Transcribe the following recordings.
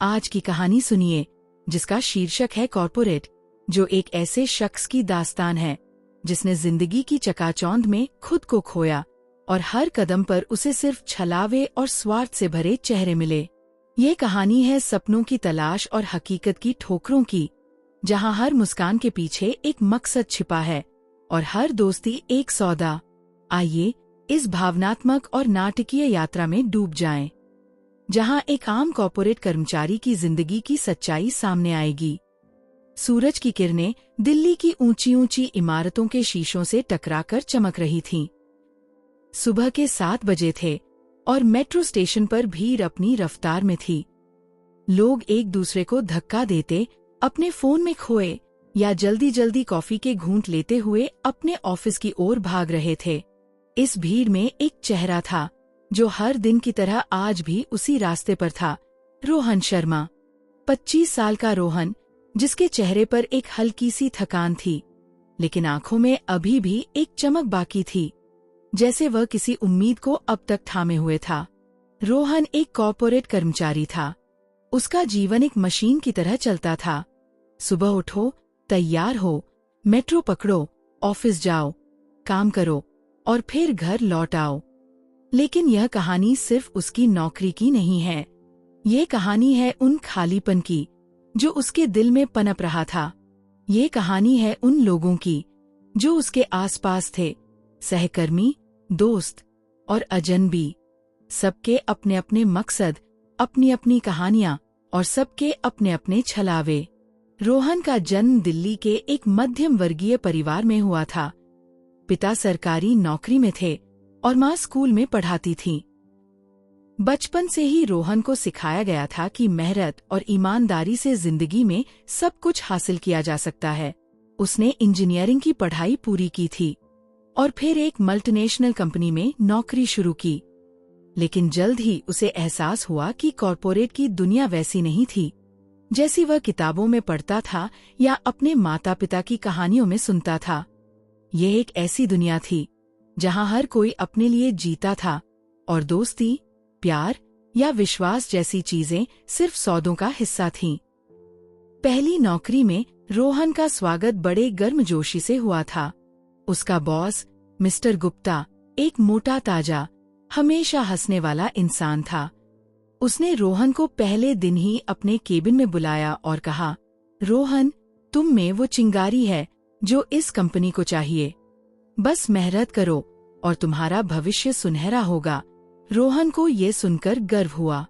आज की कहानी सुनिए, जिसका शीर्षक है कॉर्पोरेट, जो एक ऐसे शख्स की दास्तान है जिसने जिंदगी की चकाचौंध में खुद को खोया और हर कदम पर उसे सिर्फ छलावे और स्वार्थ से भरे चेहरे मिले। ये कहानी है सपनों की तलाश और हकीकत की ठोकरों की, जहां हर मुस्कान के पीछे एक मकसद छिपा है और हर दोस्ती एक सौदा। आइए इस भावनात्मक और नाटकीय यात्रा में डूब जाएं, जहां एक आम कॉर्पोरेट कर्मचारी की जिंदगी की सच्चाई सामने आएगी। सूरज की किरणें दिल्ली की ऊंची ऊंची इमारतों के शीशों से टकराकर चमक रही थीं। सुबह के 7 बजे थे और मेट्रो स्टेशन पर भीड़ अपनी रफ्तार में थी। लोग एक दूसरे को धक्का देते, अपने फोन में खोए या जल्दी जल्दी कॉफी के घूंट लेते हुए अपने ऑफिस की ओर भाग रहे थे। इस भीड़ में एक चेहरा था जो हर दिन की तरह आज भी उसी रास्ते पर था। रोहन शर्मा, 25 साल का रोहन, जिसके चेहरे पर एक हल्की सी थकान थी, लेकिन आंखों में अभी भी एक चमक बाकी थी, जैसे वह किसी उम्मीद को अब तक थामे हुए था। रोहन एक कॉर्पोरेट कर्मचारी था। उसका जीवन एक मशीन की तरह चलता था। सुबह उठो, तैयार हो, मेट्रो पकड़ो, ऑफिस जाओ, काम करो और फिर घर लौट आओ। लेकिन यह कहानी सिर्फ उसकी नौकरी की नहीं है। ये कहानी है उन खालीपन की जो उसके दिल में पनप रहा था। ये कहानी है उन लोगों की जो उसके आसपास थे, सहकर्मी, दोस्त और अजनबी। सबके अपने अपने मकसद, अपनी अपनी कहानियां और सबके अपने अपने छलावे। रोहन का जन्म दिल्ली के एक मध्यम वर्गीय परिवार में हुआ था। पिता सरकारी नौकरी में थे और माँ स्कूल में पढ़ाती थी। बचपन से ही रोहन को सिखाया गया था कि मेहनत और ईमानदारी से जिंदगी में सब कुछ हासिल किया जा सकता है। उसने इंजीनियरिंग की पढ़ाई पूरी की थी और फिर एक मल्टीनेशनल कंपनी में नौकरी शुरू की। लेकिन जल्द ही उसे एहसास हुआ कि कॉर्पोरेट की दुनिया वैसी नहीं थी जैसी वह किताबों में पढ़ता था या अपने माता पिता की कहानियों में सुनता था। यह एक ऐसी दुनिया थी जहां हर कोई अपने लिए जीता था और दोस्ती, प्यार या विश्वास जैसी चीजें सिर्फ सौदों का हिस्सा थीं। पहली नौकरी में रोहन का स्वागत बड़े गर्मजोशी से हुआ था। उसका बॉस मिस्टर गुप्ता एक मोटा ताजा, हमेशा हंसने वाला इंसान था। उसने रोहन को पहले दिन ही अपने केबिन में बुलाया और कहा, रोहन, तुम में वो चिंगारी है जो इस कंपनी को चाहिए। बस मेहनत करो और तुम्हारा भविष्य सुनहरा होगा। रोहन को ये सुनकर गर्व हुआ।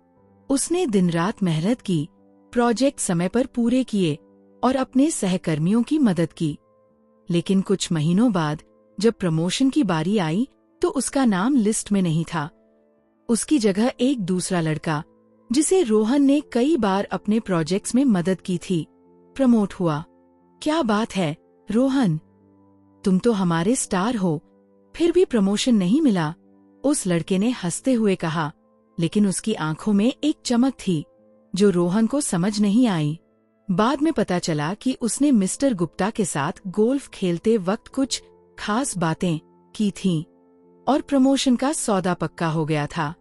उसने दिन रात मेहनत की, प्रोजेक्ट समय पर पूरे किए और अपने सहकर्मियों की मदद की। लेकिन कुछ महीनों बाद जब प्रमोशन की बारी आई तो उसका नाम लिस्ट में नहीं था। उसकी जगह एक दूसरा लड़का, जिसे रोहन ने कई बार अपने प्रोजेक्ट्स में मदद की थी, प्रमोट हुआ। क्या बात है रोहन, तुम तो हमारे स्टार हो, फिर भी प्रमोशन नहीं मिला? उस लड़के ने हंसते हुए कहा, लेकिन उसकी आंखों में एक चमक थी जो रोहन को समझ नहीं आई। बाद में पता चला कि उसने मिस्टर गुप्ता के साथ गोल्फ खेलते वक्त कुछ खास बातें की थीं और प्रमोशन का सौदा पक्का हो गया था।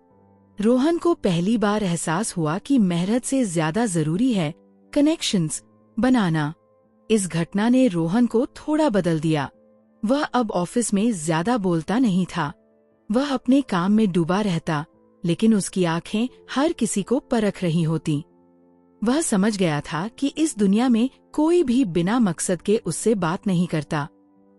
रोहन को पहली बार एहसास हुआ कि मेहनत से ज्यादा जरूरी है कनेक्शंस बनाना। इस घटना ने रोहन को थोड़ा बदल दिया। वह अब ऑफिस में ज्यादा बोलता नहीं था। वह अपने काम में डूबा रहता, लेकिन उसकी आंखें हर किसी को परख रही होती। वह समझ गया था कि इस दुनिया में कोई भी बिना मकसद के उससे बात नहीं करता।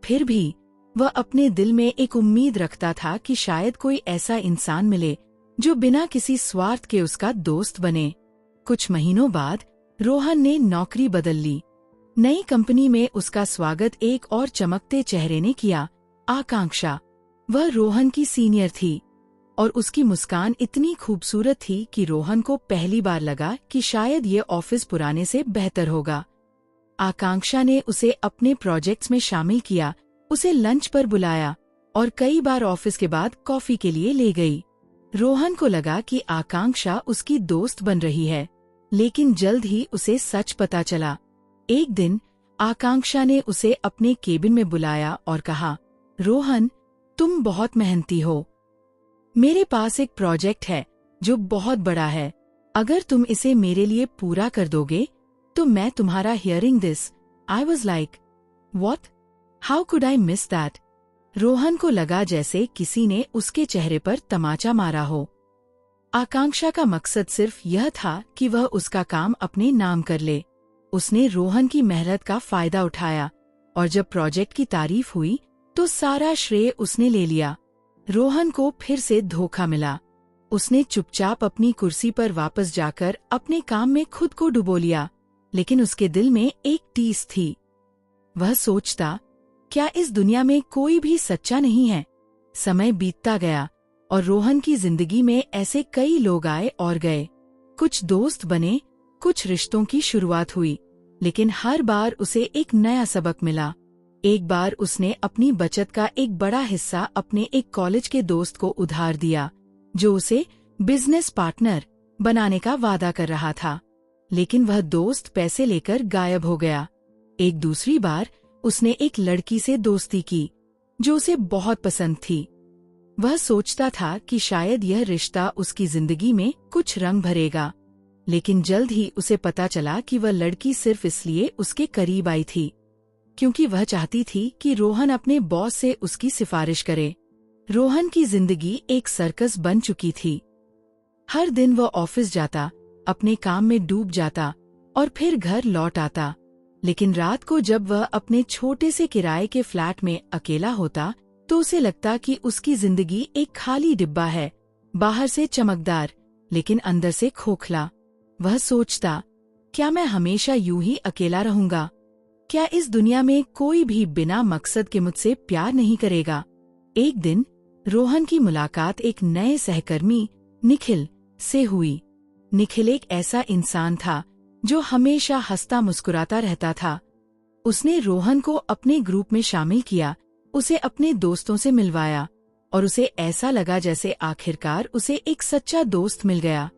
फिर भी वह अपने दिल में एक उम्मीद रखता था कि शायद कोई ऐसा इंसान मिले जो बिना किसी स्वार्थ के उसका दोस्त बने। कुछ महीनों बाद रोहन ने नौकरी बदल ली। नई कंपनी में उसका स्वागत एक और चमकते चेहरे ने किया, आकांक्षा। वह रोहन की सीनियर थी और उसकी मुस्कान इतनी खूबसूरत थी कि रोहन को पहली बार लगा कि शायद ये ऑफिस पुराने से बेहतर होगा। आकांक्षा ने उसे अपने प्रोजेक्ट्स में शामिल किया, उसे लंच पर बुलाया और कई बार ऑफिस के बाद कॉफी के लिए ले गई। रोहन को लगा कि आकांक्षा उसकी दोस्त बन रही है, लेकिन जल्द ही उसे सच पता चला। एक दिन आकांक्षा ने उसे अपने केबिन में बुलाया और कहा, रोहन, तुम बहुत मेहनती हो। मेरे पास एक प्रोजेक्ट है जो बहुत बड़ा है। अगर तुम इसे मेरे लिए पूरा कर दोगे तो मैं तुम्हारा hearing this I was like what, how could I miss that. Rohan को लगा जैसे किसी ने उसके चेहरे पर तमाचा मारा हो। आकांक्षा का मकसद सिर्फ यह था कि वह उसका काम अपने नाम कर ले। उसने रोहन की मेहनत का फायदा उठाया और जब प्रोजेक्ट की तारीफ हुई तो सारा श्रेय उसने ले लिया। रोहन को फिर से धोखा मिला। उसने चुपचाप अपनी कुर्सी पर वापस जाकर अपने काम में खुद को डुबो लिया, लेकिन उसके दिल में एक टीस थी। वह सोचता, क्या इस दुनिया में कोई भी सच्चा नहीं है। समय बीतता गया और रोहन की जिंदगी में ऐसे कई लोग आए और गए। कुछ दोस्त बने, कुछ रिश्तों की शुरुआत हुई, लेकिन हर बार उसे एक नया सबक मिला। एक बार उसने अपनी बचत का एक बड़ा हिस्सा अपने एक कॉलेज के दोस्त को उधार दिया, जो उसे बिजनेस पार्टनर बनाने का वादा कर रहा था, लेकिन वह दोस्त पैसे लेकर गायब हो गया। एक दूसरी बार उसने एक लड़की से दोस्ती की जो उसे बहुत पसंद थी। वह सोचता था कि शायद यह रिश्ता उसकी जिंदगी में कुछ रंग भरेगा, लेकिन जल्द ही उसे पता चला कि वह लड़की सिर्फ इसलिए उसके करीब आई थी क्योंकि वह चाहती थी कि रोहन अपने बॉस से उसकी सिफारिश करे। रोहन की जिंदगी एक सर्कस बन चुकी थी। हर दिन वह ऑफिस जाता, अपने काम में डूब जाता और फिर घर लौट आता, लेकिन रात को जब वह अपने छोटे से किराए के फ्लैट में अकेला होता तो उसे लगता कि उसकी जिंदगी एक खाली डिब्बा है, बाहर से चमकदार लेकिन अंदर से खोखला। वह सोचता, क्या मैं हमेशा यूं ही अकेला रहूंगा? क्या इस दुनिया में कोई भी बिना मकसद के मुझसे प्यार नहीं करेगा? एक दिन रोहन की मुलाकात एक नए सहकर्मी निखिल से हुई। निखिल एक ऐसा इंसान था जो हमेशा हंसता मुस्कुराता रहता था। उसने रोहन को अपने ग्रुप में शामिल किया, उसे अपने दोस्तों से मिलवाया और उसे ऐसा लगा जैसे आखिरकार उसे एक सच्चा दोस्त मिल गया।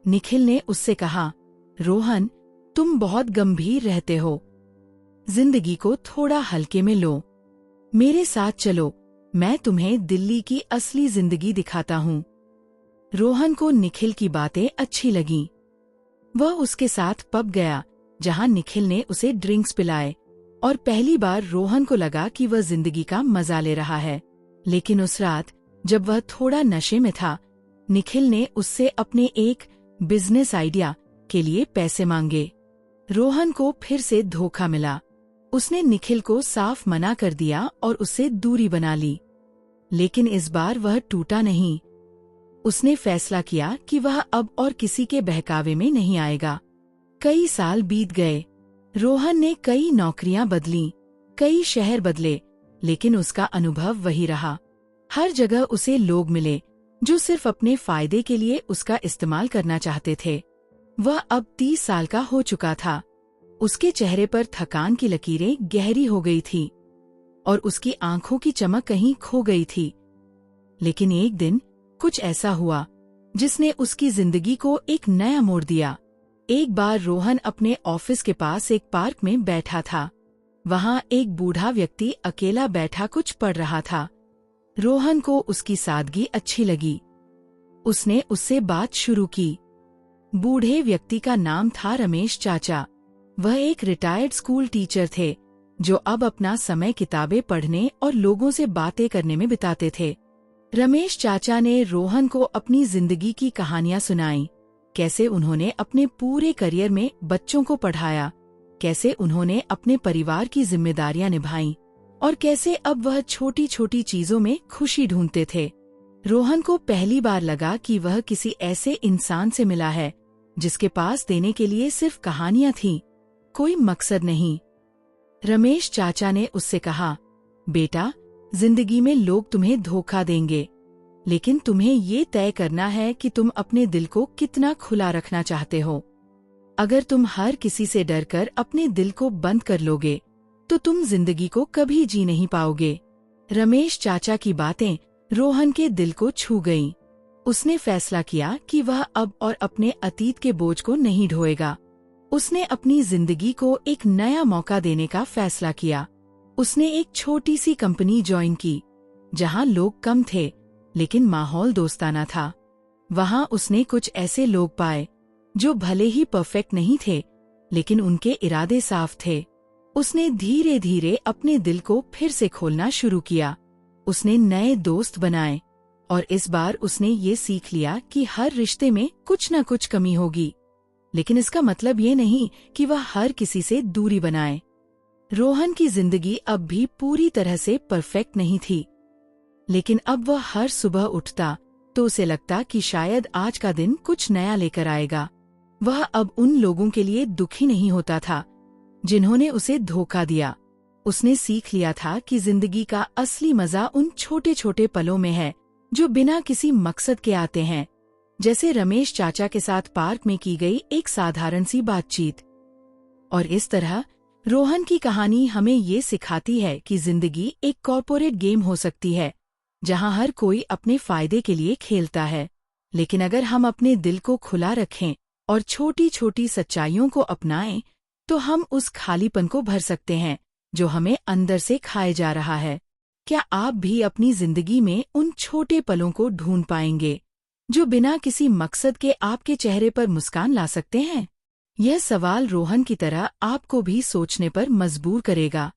निखिल ने उससे कहा, रोहन, तुम बहुत गंभीर रहते हो, जिंदगी को थोड़ा हल्के में लो, मेरे साथ चलो, मैं तुम्हें दिल्ली की असली जिंदगी दिखाता हूँ। रोहन को निखिल की बातें अच्छी लगीं। वह उसके साथ पब गया जहां निखिल ने उसे ड्रिंक्स पिलाए और पहली बार रोहन को लगा कि वह जिंदगी का मजा ले रहा है। लेकिन उस रात जब वह थोड़ा नशे में था, निखिल ने उससे अपने एक बिजनेस आइडिया के लिए पैसे मांगे। रोहन को फिर से धोखा मिला। उसने निखिल को साफ मना कर दिया और उससे दूरी बना ली, लेकिन इस बार वह टूटा नहीं। उसने फैसला किया कि वह अब और किसी के बहकावे में नहीं आएगा। कई साल बीत गए। रोहन ने कई नौकरियां बदलीं, कई शहर बदले, लेकिन उसका अनुभव वही रहा। हर जगह उसे लोग मिले जो सिर्फ अपने फायदे के लिए उसका इस्तेमाल करना चाहते थे। वह अब 30 साल का हो चुका था। उसके चेहरे पर थकान की लकीरें गहरी हो गई थी और उसकी आंखों की चमक कहीं खो गई थी। लेकिन एक दिन कुछ ऐसा हुआ जिसने उसकी जिंदगी को एक नया मोड़ दिया। एक बार रोहन अपने ऑफिस के पास एक पार्क में बैठा था। वहां एक बूढ़ा व्यक्ति अकेला बैठा कुछ पढ़ रहा था। रोहन को उसकी सादगी अच्छी लगी। उसने उससे बात शुरू की। बूढ़े व्यक्ति का नाम था रमेश चाचा। वह एक रिटायर्ड स्कूल टीचर थे जो अब अपना समय किताबें पढ़ने और लोगों से बातें करने में बिताते थे। रमेश चाचा ने रोहन को अपनी जिंदगी की कहानियां सुनाई, कैसे उन्होंने अपने पूरे करियर में बच्चों को पढ़ाया, कैसे उन्होंने अपने परिवार की जिम्मेदारियां निभाईं और कैसे अब वह छोटी छोटी चीजों में खुशी ढूंढते थे। रोहन को पहली बार लगा कि वह किसी ऐसे इंसान से मिला है जिसके पास देने के लिए सिर्फ कहानियां थीं, कोई मकसद नहीं। रमेश चाचा ने उससे कहा, बेटा, जिंदगी में लोग तुम्हें धोखा देंगे, लेकिन तुम्हें ये तय करना है कि तुम अपने दिल को कितना खुला रखना चाहते हो। अगर तुम हर किसी से डरकर अपने दिल को बंद कर लोगे तो तुम जिंदगी को कभी जी नहीं पाओगे। रमेश चाचा की बातें रोहन के दिल को छू गईं। उसने फैसला किया कि वह अब और अपने अतीत के बोझ को नहीं ढोएगा। उसने अपनी जिंदगी को एक नया मौका देने का फैसला किया। उसने एक छोटी सी कंपनी ज्वाइन की जहां लोग कम थे लेकिन माहौल दोस्ताना था। वहां उसने कुछ ऐसे लोग पाए जो भले ही परफेक्ट नहीं थे, लेकिन उनके इरादे साफ थे। उसने धीरे धीरे अपने दिल को फिर से खोलना शुरू किया। उसने नए दोस्त बनाए और इस बार उसने ये सीख लिया कि हर रिश्ते में कुछ न कुछ कमी होगी, लेकिन इसका मतलब ये नहीं कि वह हर किसी से दूरी बनाए। रोहन की जिंदगी अब भी पूरी तरह से परफेक्ट नहीं थी, लेकिन अब वह हर सुबह उठता तो उसे लगता कि शायद आज का दिन कुछ नया लेकर आएगा। वह अब उन लोगों के लिए दुखी नहीं होता था जिन्होंने उसे धोखा दिया। उसने सीख लिया था कि जिंदगी का असली मजा उन छोटे छोटे पलों में है जो बिना किसी मकसद के आते हैं, जैसे रमेश चाचा के साथ पार्क में की गई एक साधारण सी बातचीत। और इस तरह रोहन की कहानी हमें ये सिखाती है कि जिंदगी एक कॉर्पोरेट गेम हो सकती है जहां हर कोई अपने फायदे के लिए खेलता है, लेकिन अगर हम अपने दिल को खुला रखें और छोटी छोटी सच्चाइयों को अपनाएं तो हम उस खालीपन को भर सकते हैं जो हमें अंदर से खाए जा रहा है। क्या आप भी अपनी जिंदगी में उन छोटे पलों को ढूंढ पाएंगे जो बिना किसी मकसद के आपके चेहरे पर मुस्कान ला सकते हैं? यह सवाल रोहन की तरह आपको भी सोचने पर मजबूर करेगा।